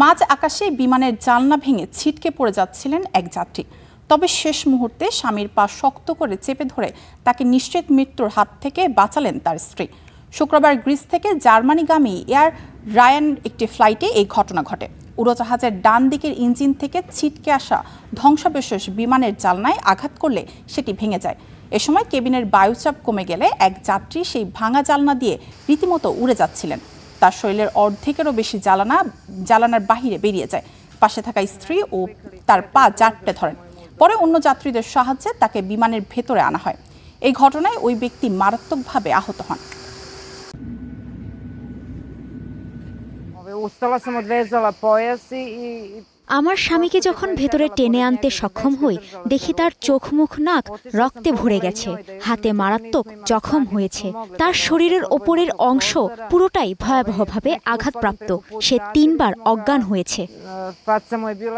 মাঝ আকাশে বিমানের জানলা ভেঙে ছিটকে পড়ে যাচ্ছিলেন এক যাত্রী। তবে শেষ মুহূর্তে স্বামীর পা শক্ত করে চেপে ধরে তাকে নিশ্চিত মৃত্যুর হাত থেকে বাঁচালেন তার স্ত্রী। শুক্রবার গ্রিস থেকে জার্মানিগামী এয়ার রায়ান একটি ফ্লাইটে এই ঘটনা ঘটে। উড়োজাহাজের ডান দিকের ইঞ্জিন থেকে ছিটকে আসা ধ্বংসাবশেষ বিমানের জানলায় আঘাত করলে সেটি ভেঙে যায়। এ সময় কেবিনের বায়ুচাপ কমে গেলে এক যাত্রী সেই ভাঙা জানলা দিয়ে রীতিমতো উড়ে যাচ্ছিলেন। তার শরীরের অর্ধেকেরও বেশি জানালার বাহিরে বেরিয়ে যায়। পাশে থাকা স্ত্রী ও তার পা জাপটে ধরেন। পরে অন্য যাত্রীদের সাহায্যে তাকে বিমানের ভেতরে আনা হয়। এই ঘটনায় ওই ব্যক্তি মারাত্মকভাবে আহত হন। আমার স্বামীকে যখন ভেতরে টেনে আনতে সক্ষম হই, দেখি তার চোখ মুখ নাক রক্তে ভরে গেছে, হাতে মারাত্মক জখম হয়েছে। তার শরীরের ওপরের অংশ পুরোটাই ভয়াবহভাবে আঘাতপ্রাপ্ত। সে 3 বার অজ্ঞান হয়েছে।